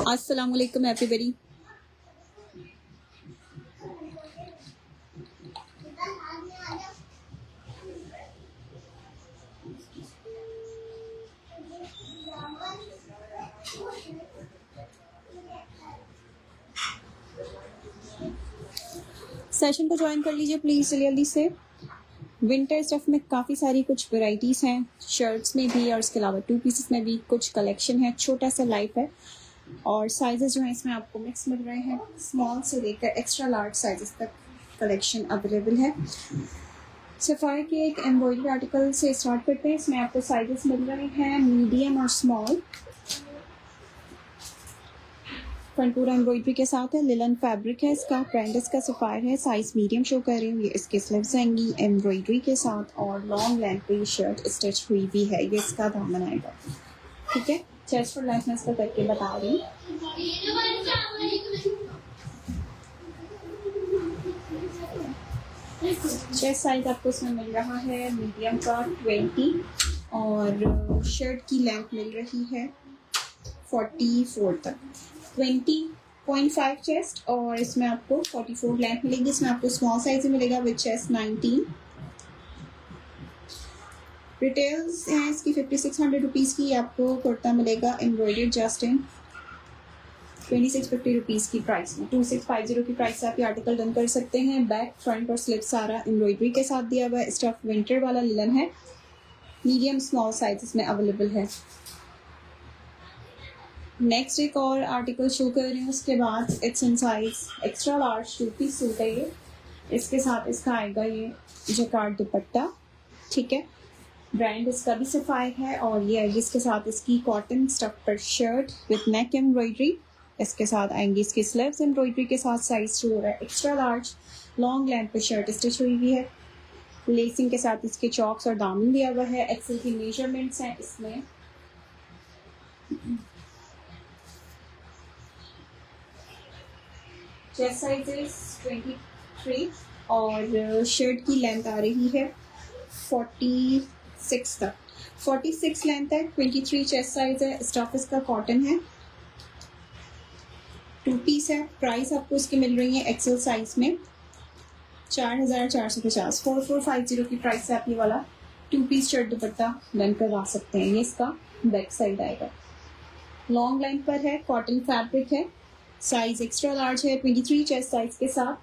अस्सलाम वालेकुम everybody. Session को ज्वाइन कर लीजिए प्लीज़ जल्दी से। विंटर स्टफ में काफ़ी सारी कुछ वैरायटीज़ हैं, शर्ट्स में भी और इसके अलावा 2 पीसेस में भी कुछ कलेक्शन है। छोटा सा लाइफ है और साइजेस जो हैं इसमें आपको मिक्स मिल रहे हैं। स्मॉल से लेकर एक्स्ट्रा लार्ज साइजेस तक कलेक्शन अवेलेबल है। सफारी के एक एम्ब्रॉयडरी आर्टिकल से स्टार्ट करते हैं। इसमें आपको साइजेस मिल रहे हैं मीडियम और स्मॉल। फ्रंट पूरा एम्ब्रॉयडरी के साथ है, लिलन फैब्रिक है इसका, ब्रांड इसका सफायर है। साइज मीडियम शो कर रही हूँ। ये इसके स्लीव्स आएंगी एम्ब्रॉयडरी के साथ और लॉन्ग लेंथ पे ये शर्ट स्टिच हुई भी है। ये इसका दामन आएगा, ठीक है। चेस्ट और लेंथ में इसका करके बता रही हूँ। चेस्ट साइज आपको इसमें मिल रहा है मीडियम का 20 और शर्ट की लेंथ मिल रही है 44 तक। 20.5 चेस्ट और इसमें आपको 44 लेंथ मिलेगी। इसमें आपको स्मॉल साइज मिलेगा विद चेस्ट 19। रिटेल्स हैं इसकी 5600 रुपीज़ की। आपको कुर्ता मिलेगा एम्ब्रॉयडर्ड जस्ट इन 2650 रुपीज़ की प्राइस में। 2650 की प्राइस से आप ये आर्टिकल डन कर सकते हैं। बैक फ्रंट और स्लिप सारा एम्ब्रॉयडरी के साथ दिया हुआ है। स्टफ विंटर वाला लिलन है, मीडियम स्मॉल साइज इसमें अवेलेबल है। नेक्स्ट एक और आर्टिकल शो कर रही हूँ, उसके बाद it's in size extra large 2 piece suit है ये। इसके साथ इसका आएगा ये जैकार्ड दुपट्टा, ठीक है। ब्रांड इसका भी सफायर है और ये आएगी इसके साथ इसकी कॉटन स्टफ पर शर्ट विथ नेक एम्ब्रॉयडरी। इसके साथ आएंगी इसकी स्लीव्स एम्ब्रॉयडरी के साथ। साइज शो हो रहा है एक्स्ट्रा लार्ज, लॉन्ग लेंथ पर शर्ट स्टिच हुई हुई है। लेसिंग के साथ इसके चॉक्स और दामन दिया हुआ है। एक्सेल की मेजरमेंट्स हैं इसमें। चेस्ट साइज 23 और शर्ट की लेंथ आ रही है 46 तक। 46 लेंथ है, 23 चेस्ट साइज है। स्टफ इसका कॉटन है, 2 पीस है। प्राइस आपको इसकी मिल रही है एक्सेल साइज में 4450। 4450 की प्राइस से आप ये वाला 2 पीस शर्ट दुपट्टा डन करवा सकते हैं। ये इसका बैक साइड आएगा, लॉन्ग लाइन पर है, कॉटन फैब्रिक है। साइज एक्स्ट्रा लार्ज है 23 चेस्ट साइज के साथ।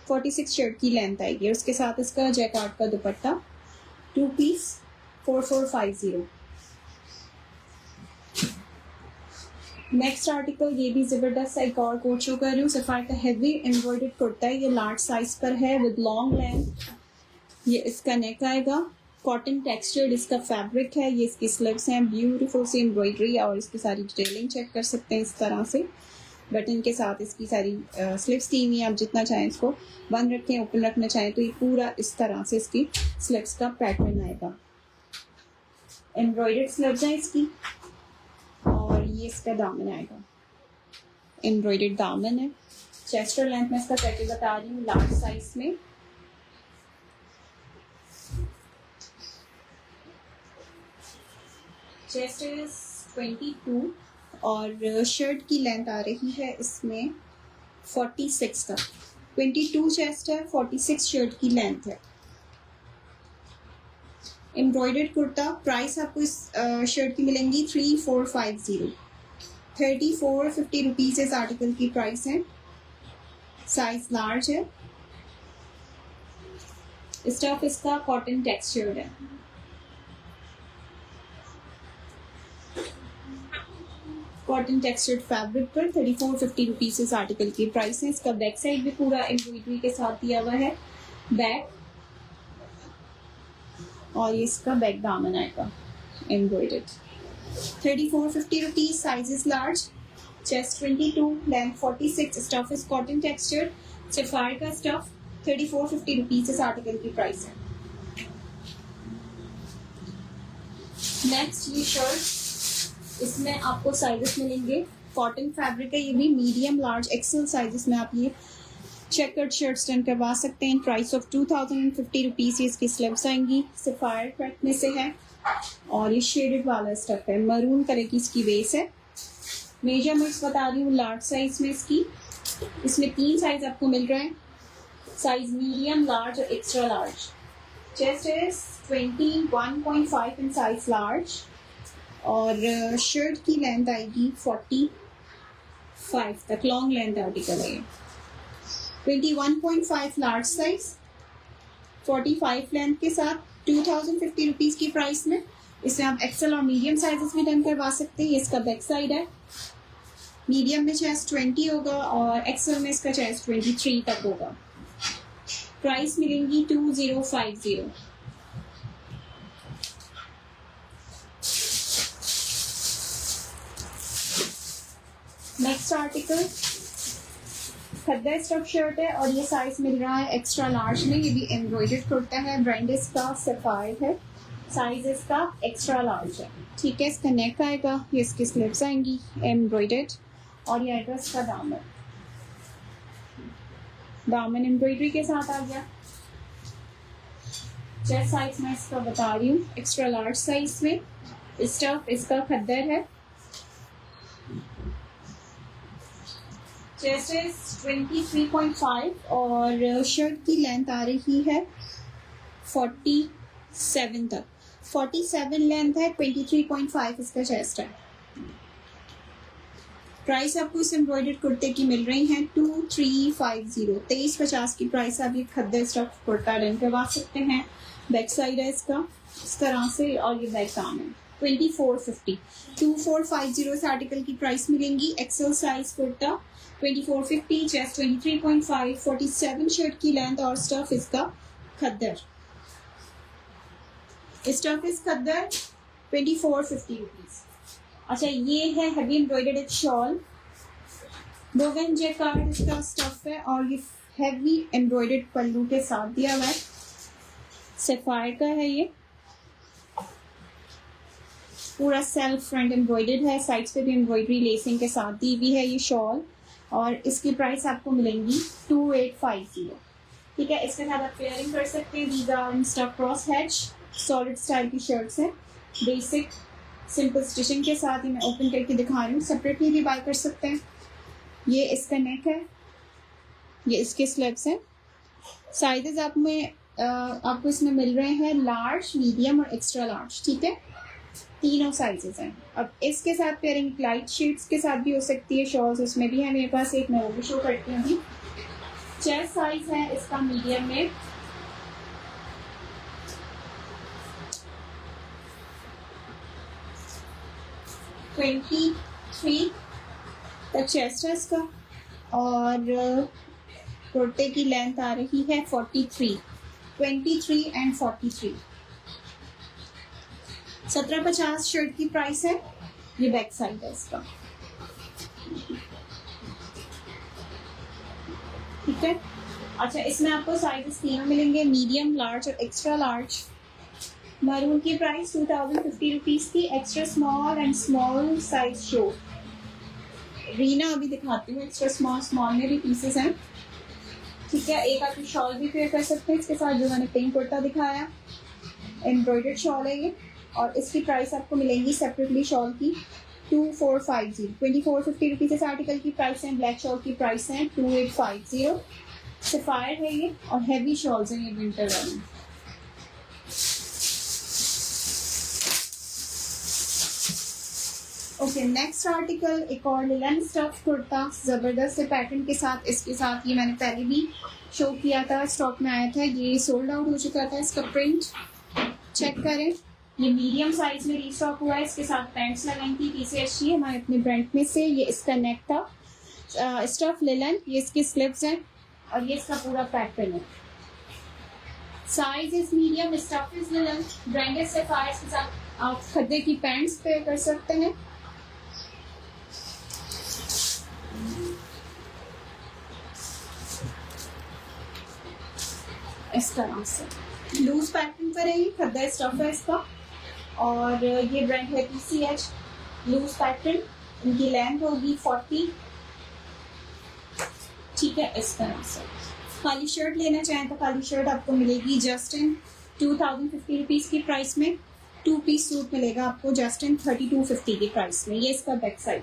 46 शर्ट की लेंथ आएगी और उसके साथ इसका जैकार्ड का दुपट्टा 2 पीस 4450। नेक्स्ट आर्टिकल ये भी जबरदस्त एक और कोट शो कर रही हूँ। सफायर का हैवी एम्ब्रॉयडर्ड कुर्ता है, ये लार्ज साइज पर है विद लॉन्ग लेंथ। ये इसका नेक आएगा, कॉटन टेक्सचर्ड इसका फैब्रिक है। ये इसकी स्लीव्स हैं, ब्यूटीफुल सी एम्ब्रॉयडरी और इसकी सारी डिटेलिंग चेक कर सकते हैं। इस तरह से बटन के साथ इसकी सारी स्लीव्स दी हुई हैं। आप जितना चाहें इसको बंद रखें, ओपन रखना चाहें तो ये पूरा इस तरह से इसकी स्लीव्स का पैटर्न आएगा। एम्ब्रॉयडर्ड स्लीव्स हैं इसकी और ये इसका दामन आएगा, एम्ब्रॉयडर्ड दामन है। चेस्ट और लेंथ में इसका करके बता रही हूँ लार्ज साइज में। चेस्ट इज 22 और शर्ट की लेंथ आ रही है इसमें 46 तक। 22 चेस्ट है, 46 शर्ट की लेंथ है। एम्ब्रॉयडर्ड कुर्ता। प्राइस आपको इस शर्ट की मिलेंगी 3450। 3450 रुपीज़ इस आर्टिकल की प्राइस है। साइज लार्ज है। स्टफ इसका कॉटन टेक्सचर्ड है। कॉटन टेक्सचर्ड फैब्रिक पर 3450 रुपीज़ इस आर्टिकल की प्राइस है। इसका बैक साइड भी पूरा एम्ब्रॉयडरी के साथ दिया हुआ है, बैक और ये इसका बैक दामन आएगा embroidered. 3450 rupees. Size is large, chest 22, length 46। Stuff is cotton textured, sapphire का स्टफ। 3450 रुपीज़ इस आर्टिकल की प्राइस है। नेक्स्ट ये शर्ट, इसमें आपको साइजेस मिलेंगे। कॉटन फैब्रिक है, ये भी मीडियम लार्ज एक्सेल साइजेस में आप ये चेकर्ड शर्ट्स डन करवा सकते हैं। Price of 2050 rupees. इसकी स्लीव्स आएंगी, सफायर कट में से है और ये शेडेड वाला स्टफ है। मरून कलर की इसकी बेस है। मेजरमेंट्स बता रही हूँ लार्ज साइज में इसकी। इसमें 3 साइज आपको मिल रहे हैं, साइज मीडियम, लार्ज और extra large. Chest is 21.5 in size large और शर्ट की लेंथ आएगी 45 तक, लॉन्ग लेंथ आर्टिकल है। 21.5 लार्ज साइज, 45 लेंथ के साथ 2050 रुपीज़ की प्राइस में। इसमें आप एक्सेल और मीडियम साइजेस में डन करवा सकते हैं। ये इसका बैक साइड है। मीडियम में चेस्ट 20 होगा और एक्सेल में इसका चेस्ट 23 तक होगा। प्राइस मिलेंगी 2050। नेक्स्ट आर्टिकल खद्दा स्टफ शर्ट है और ये साइज मिल रहा है एक्स्ट्रा लार्ज में। ये भी एम्ब्रॉयडर्ड कुर्ता है, ब्रांड इसका सफायर है, साइज इसका एक्स्ट्रा लार्ज है। ठीक है, इसका नेक आएगा, ये इसकी स्लीव्स आएंगी एम्ब्रॉयडर्ड और ये आएगा इसका दामन। दामन एम्ब्रॉयडरी के साथ आ गया। चेस्ट साइज मैं इसका बता रही हूँ, एक्स्ट्रा लार्ज साइज में। स्टफ इसका खद्दर है। चेस्ट इज 23.5 और शर्ट की लेंथ आ रही है 47 तक। 47 लेंथ है, 23.5 इसका चेस्ट है। प्राइस आपको इस एम्ब्रॉयडर्ड कुर्ते की मिल रही है 2350। 2350 की प्राइस आप ये खद्दर स्टफ कुर्ता डन करवा सकते हैं। बैक साइड है इसका इस तरह से और ये बैक काम है। 2450 2450 इस आर्टिकल की प्राइस मिलेंगी। XL size kurta 2450, chest 23.5, 47 shirt की लेंथ और स्टफ इसका खद्दर। स्टफ इस खद्दर 2450 रुपीज। अच्छा, ये है हैवी एम्ब्रॉयडर्ड एक शॉल, बोगन जैकार्ड इसका स्टफ है और ये हैवी एम्ब्रॉयडर्ड पल्लू के साथ दिया हुआ है। सफायर का है, ये पूरा सेल्फ फ्रंट एम्ब्रॉयडर्ड है, साइड्स पे भी एम्ब्रॉयडरी लेसिंग के साथ दी हुई है ये शॉल और इसकी प्राइस आपको मिलेंगी 2850। ठीक है, इसके साथ आप पेयरिंग कर सकते हैं। These are stuff cross hatch solid style की शर्ट्स हैं, बेसिक सिंपल स्टिचिंग के साथ। ही मैं ओपन करके दिखा रही हूँ, सेपरेटली भी बाय कर सकते हैं। ये इसका नेक है, ये इसके स्लीव्स हैं। साइजेस आपको इसमें मिल रहे हैं लार्ज, मीडियम और एक्स्ट्रा लार्ज। ठीक है, तीनों साइजेस हैं। अब इसके साथ पेयरिंग लाइट शेड्स के साथ भी हो सकती है। शॉल्स उसमें भी है मेरे पास एक, मैं वो भी शो करती हूँ। चेस्ट साइज है इसका मीडियम में। ट्वेंटी 23 तक चेस्ट है इसका और कुर्ते की लेंथ आ रही है 43, 23 एंड 43। 1750 शर्ट की प्राइस है। ये बैक साइड है इसका। ठीक है, अच्छा, इसमें आपको साइजेस तीनों मिलेंगे, मीडियम, लार्ज और एक्स्ट्रा लार्ज। मरून की प्राइस 2050 रुपीज की। Extra small and small size show. Reena अभी दिखाती हूँ। एक्स्ट्रा स्मॉल, स्मॉल में भी पीसेस हैं। ठीक है, एक आप शॉल भी पेयर कर सकते हैं इसके साथ, जो मैंने पिंक कुर्ता दिखाया, एम्ब्रॉयडर्ड शॉल है ये और इसकी प्राइस आपको मिलेंगी सेपरेटली शॉल की 2450। 2450 रुपीज इस आर्टिकल की प्राइस है। ब्लैक शॉल की प्राइस है 2850। सफायर है ये और हैवी शॉल्स हैं ये विंटर वाली। ओके, नेक्स्ट आर्टिकल एक और लिलन स्टफ कुर्ता जबरदस्त से पैटर्न के साथ। इसके साथ ये मैंने पहले भी शो किया था, स्टॉक में आया था, ये सोल्ड आउट हो चुका था। इसका प्रिंट चेक करें, ये मीडियम साइज में रीस्टॉक हुआ है। इसके साथ पैंट्स लगाई थी TCHG हमारे अपने ब्रांड में से। ये इसका नेक था, स्टफ लिलन, ये इसके स्लीव्स हैं और ये इसका पूरा पैटर्न है। Size is medium, stuff is linen, branded sapphire के साथ आप खद्दे की पैंट्स पेयर कर सकते हैं। इस तरह से लूज पैटर्न पर है, ये खद्दा स्टफ है इसका और ये ब्रांड है TCH। लूज पैटर्न, इनकी लेंथ होगी 40। ठीक है, इस तरह से। खाली शर्ट लेना चाहें तो खाली शर्ट आपको मिलेगी जस्ट इन 2050 रुपीज की प्राइस में। 2 पीस सूट मिलेगा आपको जस्ट इन 3250 की प्राइस में। ये इसका बैक साइड।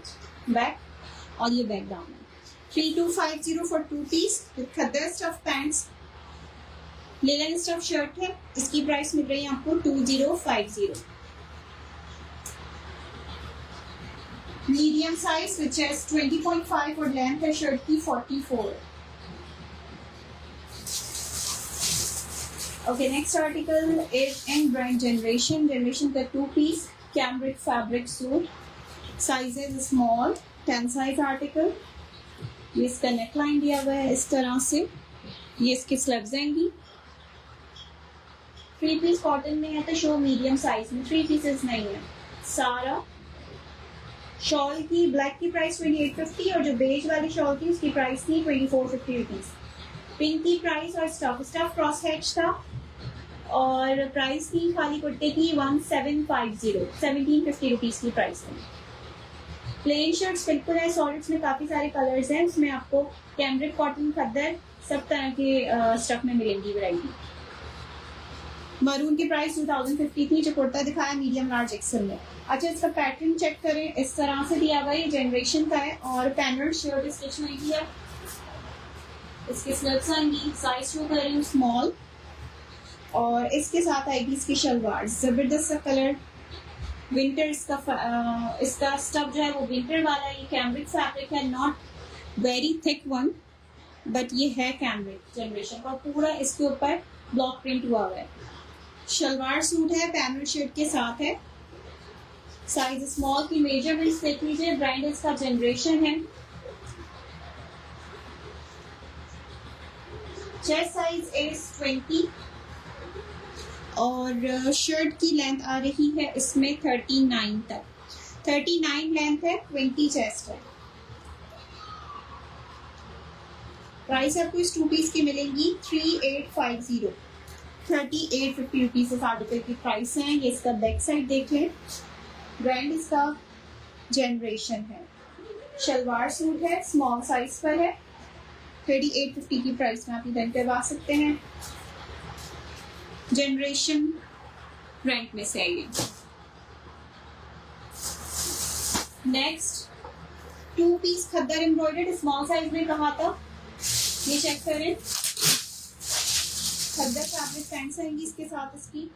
बैक और ये बैक डाउन है। 3250 for 2 peace with khaddar stuff pants, linen stuff shirt है। इसकी प्राइस मिल रही है आपको 2050। मीडियम साइज विच है 20.5 और लेंथ है शर्ट की 44। Okay, next article is in brand generation का 2 piece cambric fabric suit, size is small 10 size article. ये इसका नेकलाइन दिया हुआ है इस तरह से, ये इसकी स्लीव्स आएंगी। 3 पीस कॉटन में है तो शो मीडियम साइज में, 3 पीसेस नहीं है सारा। शॉल की ब्लैक की प्राइस 2850 और जो बेज वाली शॉल थी उसकी प्राइस थी 2450 रुपीज। पिंक की प्राइस और स्टफ क्रॉस हैच था और प्राइस थी खाली कुर्ते की 1750 रुपीज की प्राइस थी। प्लेन शर्ट्स बिल्कुल है, सॉलिड्स में काफी सारे कलर्स हैं, उसमें आपको कैमरिक कॉटन खद्दर सब तरह के स्टफ में मिलेंगी वैरायटी। मरून की प्राइस 2050 थी, जो कुर्ता दिखाया मीडियम लार्ज एक्सल में। अच्छा, इसका पैटर्न चेक करें, इस तरह से दिया हुआ, ये जनरेशन का है और पैनल शर्ट स्टिच नहीं किया। इसके स्लीव्स आएंगी, साइज शो कर रही हूँ स्मॉल, और इसके साथ आएगी इसकी शलवार। जबरदस्त सा कलर, विंटर इसका स्टफ जो है वो विंटर वाला है। ये कैमरिक फैब्रिक है, not very thick one, but ये है कैमरिक जनरेशन का। पूरा इसके ऊपर ब्लॉक प्रिंट हुआ हुआ है। शलवार सूट है, पैनल शर्ट के साथ है। साइज स्मॉल की मेजरमेंट्स देख लीजिए। ब्रांड इसका जनरेशन है। चेस्ट साइज इज 20 और शर्ट की लेंथ आ रही है इसमें 39 तक। 39 लेंथ है, 20 चेस्ट है। प्राइस आपको इस 2 पीस की मिलेंगी 3850, 3850 रुपीज इस आर्टिकल की प्राइस है। ये इसका बैक साइड देख लें। ब्रांड इसका जनरेशन है। शलवार सूट है, स्मॉल साइज पर है। 3850 की प्राइस में आप इधर करवा सकते हैं। जनरेशन ब्रांड में से है। नेक्स्ट 2 पीस खद्दर एम्ब्रॉयडर्ड स्मॉल साइज में कहा था, ये चेक करें। खद्दर फैब्रिक पैंट्स आएंगी इसके साथ। इसकी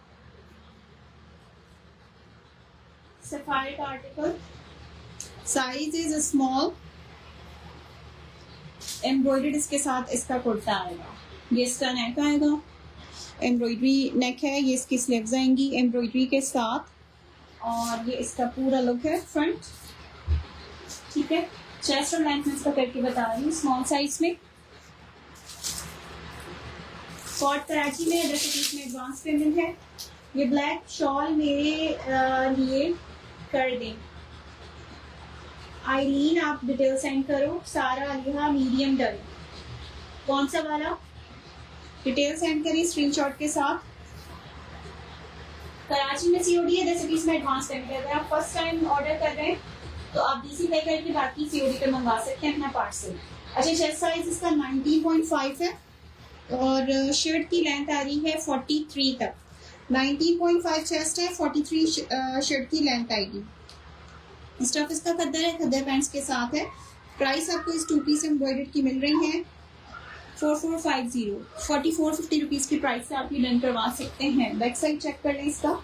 सफारी का article, size is small. Embroidered इसके साथ इसका कुर्ता आएगा। ये इसका नेक आएगा, एम्ब्रॉयडरी नेक है। ये इसकी स्लीव्स आएंगी एम्ब्रॉयडरी के साथ और ये इसका पूरा लुक है फ्रंट। ठीक है, चेस्ट और लेंथ में इसका करके बता रही हूँ स्मॉल साइज में। फॉर्ट कराची में 10 रुपीज में एडवांस पेमेंट है। ये ब्लैक शॉल मेरे लिए कर दें आईलीन, आप डिटेल सेंड करो। सारा अलिहा मीडियम डन, कौन सा वाला डिटेल सेंड करिए स्क्रीनशॉट के साथ। कराची में सीओडी है, 10 रुपीज में एडवांस पेमेंट है। अगर आप फर्स्ट टाइम ऑर्डर कर रहे हैं तो आप डीसी पे करके बाकी सीओडी पे मंगवा सकते हैं अपना पार्सल। अच्छा, चेस्ट साइज इसका 19.5 है और शर्ट की लेंथ आ रही है 43 तक। 19.5 चेस्ट है, 43 शर्ट की लेंथ आएगी। स्टफ इसका खद्दर है, खद्दर पैंट्स के साथ है। प्राइस आपको इस 2 पीस एम्ब्रॉयडर्ड की मिल रही है 4450, 4450 रुपीज की प्राइस से आप ये डन करवा सकते हैं। बैक साइड चेक कर लें इसका।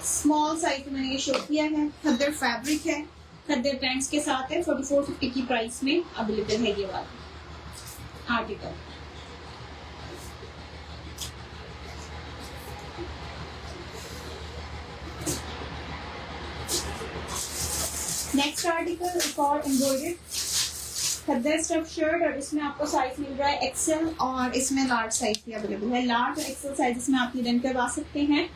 स्मॉल साइज में ये शो किया है, खद्दर फैब्रिक है, खद्दर पैंट्स के साथ है। 4450 की प्राइस में अवेलेबल है ये वाला आर्टिकल। नेक्स्ट आर्टिकल एक और एम्ब्रॉयडर्ड खद्दर स्टफ शर्ट और इसमें आपको साइज मिल रहा है एक्सेल और इसमें लार्ज साइज भी अवेलेबल है। लार्ज और एक्सेल साइज में आप ये डन करवा सकते हैं।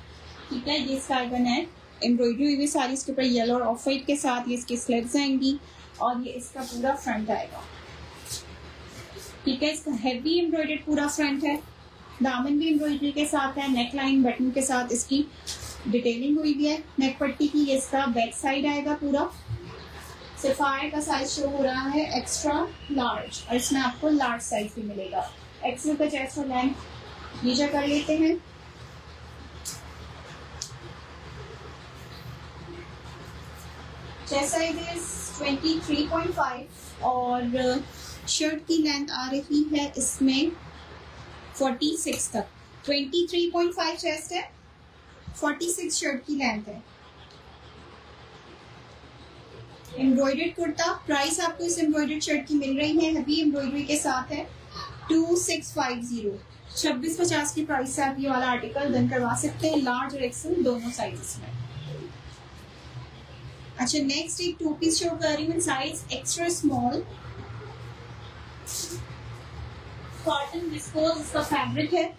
ठीक है, ये इसका आएगा नेक, एम्ब्रॉयडरी हुई सारी इसके ऊपर येलो और ऑफ वाइट के साथ। ये इसकी स्लीव्स आएंगी और ये इसका पूरा फ्रंट आएगा। ठीक है, इसका हैवी एम्ब्रॉयडर्ड पूरा फ्रंट है। दामन भी एम्ब्रॉयडरी के साथ है, नेक लाइन बटन के साथ इसकी डिटेलिंग हुई भी है। नेक पट्टी की ये इसका बैक साइड आएगा पूरा। सफायर का साइज शो हो रहा है एक्स्ट्रा लार्ज और इसमें आपको लार्ज साइज भी मिलेगा। एक्सेल का चेस्ट और लेंथ नीचे कर लेते हैं। चेस्ट साइज इज 23.5 और शर्ट की लेंथ आ रही है इसमें 46 तक। 23.5 चेस्ट है, 46 शर्ट की लेंथ है। एम्ब्रॉयडर्ड कुर्ता, प्राइस आपको इस एम्ब्रॉयडर्ड शर्ट की मिल रही है, हैवी एम्ब्रॉयडरी के साथ है, 2650। 2650 की प्राइस से आप ये वाला आर्टिकल डन करवा सकते हैं, लार्ज और एक्सेल दोनों साइजेस में। अच्छा, नेक्स्ट एक 2 पीस शो कर रही हूँ, size extra small, cotton viscose इसका फैब्रिक है,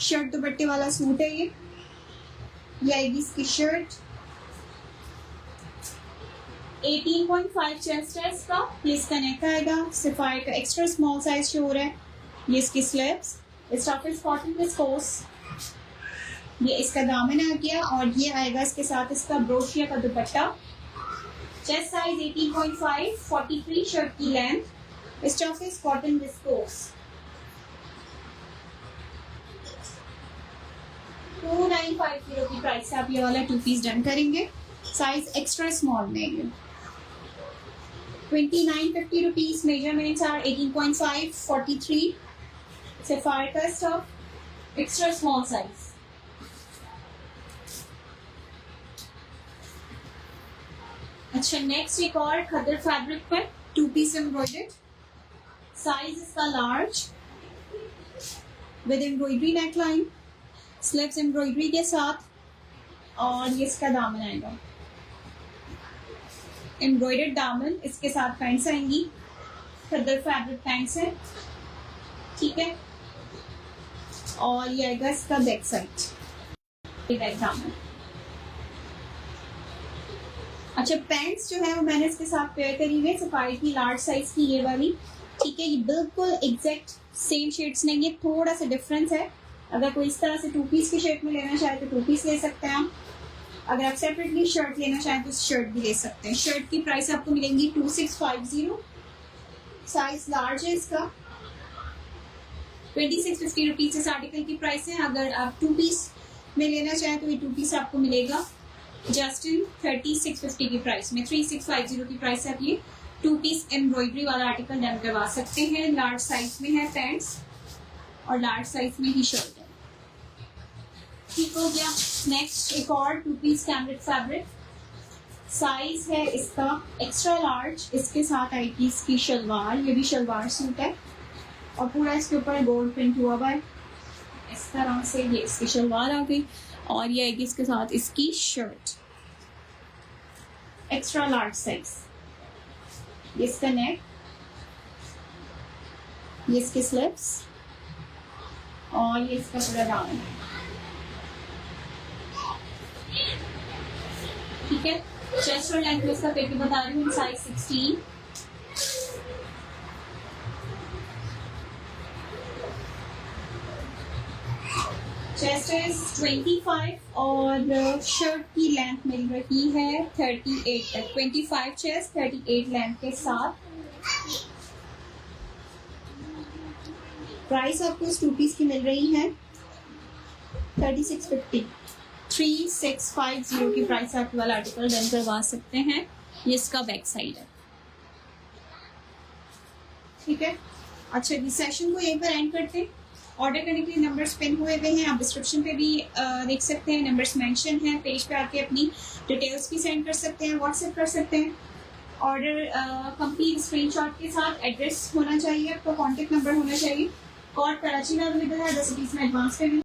शर्ट दुपट्टे वाला सूट है ये आएगी इसकी शर्ट। 18.5 चेस्ट है इसका, ये इसका नेक आएगा, सफायर का एक्स्ट्रा स्मॉल साइज शो हो रहा है, ये इसकी sleeves, stuff is cotton viscose, ये इसका दामन आ गया और ये आएगा इसके साथ इसका ब्रोशिया का दुपट्टा। चेस्ट साइज 18.5, 43 शर्ट की length, stuff is cotton viscose. 2950 की प्राइस से आप ये वाला 2 पीस डन करेंगे, साइज एक्स्ट्रा स्मॉल में ये 2950 रुपीज। मेजरमेंट्स आर 18.5, 43 सफायर का स्टफ, एक्स्ट्रा स्मॉल साइज। अच्छा, नेक्स्ट एक और खदर फैब्रिक पर 2 पीस एम्ब्रॉयडर्ड, साइज इसका large with embroidery neckline, sleeves embroidery के साथ और ये इसका दामन आएगा, एम्ब्रॉयडर्ड दामन, इसके साथ पैंट्स आएंगी, खदर फैब्रिक पैंट्स है, ठीक है। और ये आएगा इसका बैक साइड, बैक दामन। अच्छा, पैंट्स जो है वो मैंने इसके साथ पेयर करी हुई है, सफारी की लार्ज साइज की ये वाली, ठीक है। ये बिल्कुल एग्जैक्ट सेम शेड्स नहीं है, थोड़ा सा डिफरेंस है। अगर कोई इस तरह से 2 पीस की शेड में लेना चाहे तो 2 पीस ले सकते हैं आप, अगर आप सेपरेटली शर्ट लेना चाहें तो शर्ट भी ले सकते हैं। शर्ट की प्राइस आपको मिलेंगी 2650, साइज लार्ज है इसका, 2650 रुपीज इस आर्टिकल की प्राइस है। अगर आप 2 पीस में लेना चाहें तो ये 2 पीस आपको मिलेगा जस्ट इन 3650 की प्राइस में। 3650 की प्राइस से आप ये 2 पीस एम्ब्रॉयडरी वाला आर्टिकल डन करवा सकते हैं। लार्ज साइज में है पैंट्स और लार्ज साइज में ही शर्ट है, ठीक हो गया। नेक्स्ट एक और 2 पीस कैमरिक फैब्रिक, साइज है इसका एक्स्ट्रा लार्ज, इसके साथ आएगी इसकी शलवार, ये भी शलवार सूट है और पूरा इसके ऊपर गोल्ड प्रिंट हुआ हुआ है, इस तरह से ये इसकी शलवार आ गई और ये आएगी इसके साथ इसकी शर्ट, एक्स्ट्रा लार्ज साइज, ये इसका नेक, ये इसके स्लीव्स और ये इसका पूरा दामन, ठीक है। चेस्ट और लेंथ में इसका पेटी बता रही हूँ, साइज 16, चेस्ट इज 25 और शर्ट की लेंथ मिल रही है 38 तक, 25 चेस्ट 38 लेंथ के साथ। प्राइस आपको इस 2 पीस की मिल रही है 3650, 3650 की प्राइस आप वाला आर्टिकल डन करवा सकते हैं। ये इसका बैक साइड है, ठीक है। अच्छा, इस सेशन को यहीं पर एंड करते हैं। ऑर्डर करने के लिए नंबर्स पिन हुए हुए हैं, आप डिस्क्रिप्शन पे भी देख सकते हैं, नंबर्स मेंशन हैं। पेज पे आके अपनी डिटेल्स भी सेंड कर सकते हैं, व्हाट्सएप कर सकते हैं। ऑर्डर कंप्लीट स्क्रीनशॉट के साथ एड्रेस होना चाहिए, आपका कॉन्टेक्ट नंबर होना चाहिए। कोड कराची में अवेलेबल है, 10 रुपीज़ में एडवांस पेमेंट।